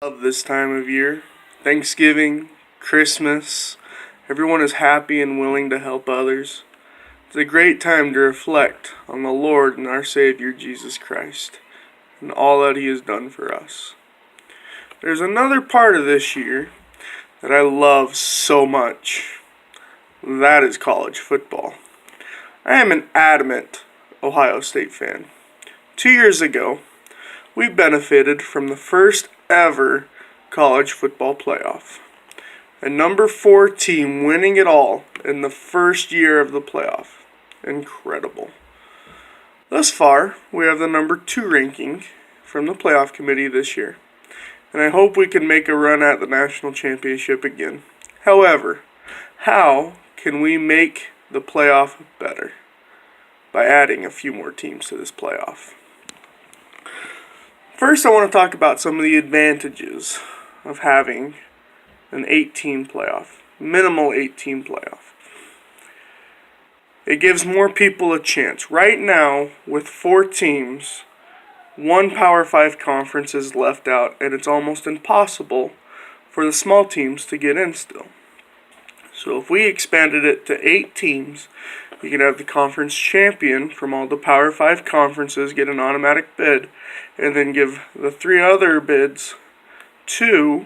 Love this time of year. Thanksgiving, Christmas. Everyone is happy and willing to help others. It's a great time to reflect on the Lord and our Savior Jesus Christ and all that He has done for us. There's another part of this year that I love so much. That is college football. I am an adamant Ohio State fan. 2 years ago, we benefited from the first ever college football playoff. A number 4 team winning it all in the first year of the playoff. Incredible. Thus far, we have the number 2 ranking from the playoff committee this year, and I hope we can make a run at the national championship again. However, how can we make the playoff better? By adding a few more teams to this playoff. First, I want to talk about some of the advantages of having an 8-team playoff, minimal 8-team playoff. It gives more people a chance. Right now, with 4 teams, 1 Power 5 conference is left out, and it's almost impossible for the small teams to get in still. So if we expanded it to 8 teams, you could have the conference champion from all the Power 5 conferences get an automatic bid, and then give the 3 other bids to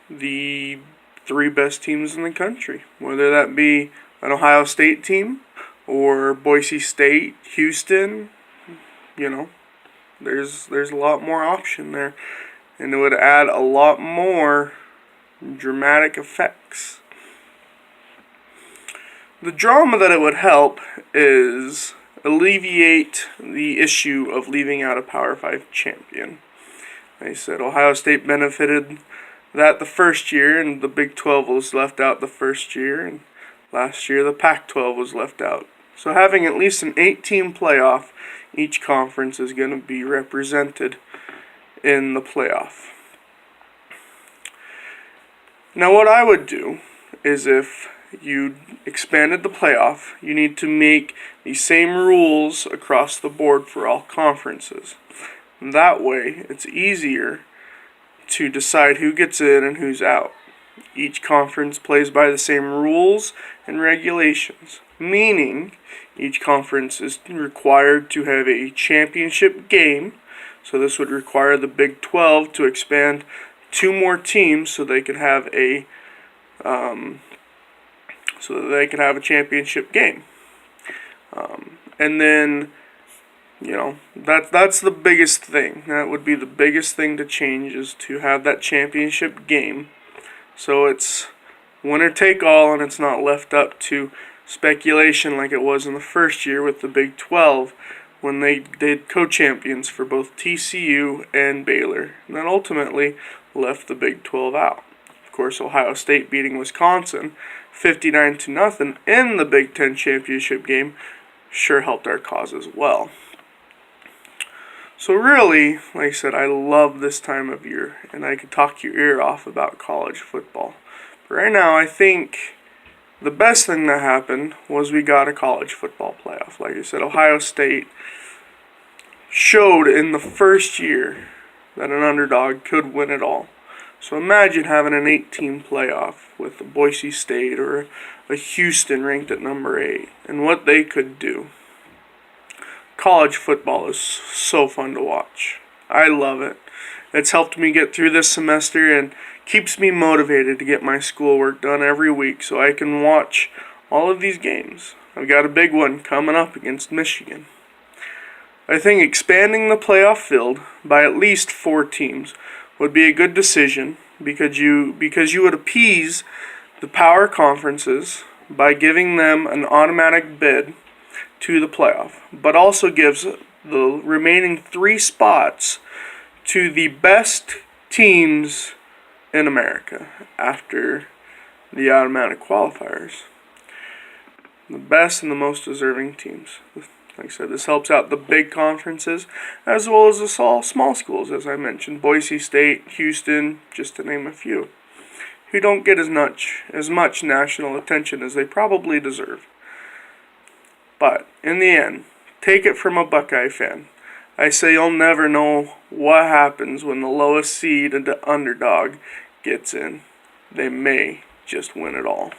the 3 best teams in the country, whether that be an Ohio State team or Boise State, Houston. There's a lot more option there, and it would add a lot more dramatic effects. The drama that it would help is alleviate the issue of leaving out a Power 5 champion. Like I said, Ohio State benefited that the first year, and the Big 12 was left out the first year, and last year the Pac-12 was left out. So having at least an 8-team playoff, each conference is going to be represented in the playoff. Now what I would do is, if you expanded the playoff, you need to make the same rules across the board for all conferences. That way, it's easier to decide who gets in and who's out. Each conference plays by the same rules and regulations, meaning each conference is required to have a championship game. So this would require the Big 12 to expand 2 more teams so they could have a championship game. And then, that's the biggest thing. That would be the biggest thing to change, is to have that championship game. So it's winner take all, and it's not left up to speculation like it was in the first year with the Big 12, when they did co-champions for both TCU and Baylor, and then ultimately left the Big 12 out. Of course, Ohio State beating Wisconsin 59-0 in the Big 10 championship game sure helped our cause as well. So really, like I said, I love this time of year, and I could talk your ear off about college football. But right now, I think the best thing that happened was we got a college football playoff. Like I said, Ohio State showed in the first year that an underdog could win it all. So imagine having an 8-team playoff with a Boise State or a Houston ranked at number 8, and what they could do. College football is so fun to watch. I love it. It's helped me get through this semester and keeps me motivated to get my schoolwork done every week so I can watch all of these games. I've got a big one coming up against Michigan. I think expanding the playoff field by at least 4 teams would be a good decision, because you would appease the power conferences by giving them an automatic bid to the playoff, but also gives the remaining 3 spots to the best teams in America after the automatic qualifiers. The best and the most deserving teams. Like I said, this helps out the big conferences as well as the small schools, as I mentioned, Boise State, Houston, just to name a few, who don't get as much national attention as they probably deserve. But in the end, take it from a Buckeye fan. I say you'll never know what happens when the lowest seed and the underdog gets in. They may just win it all.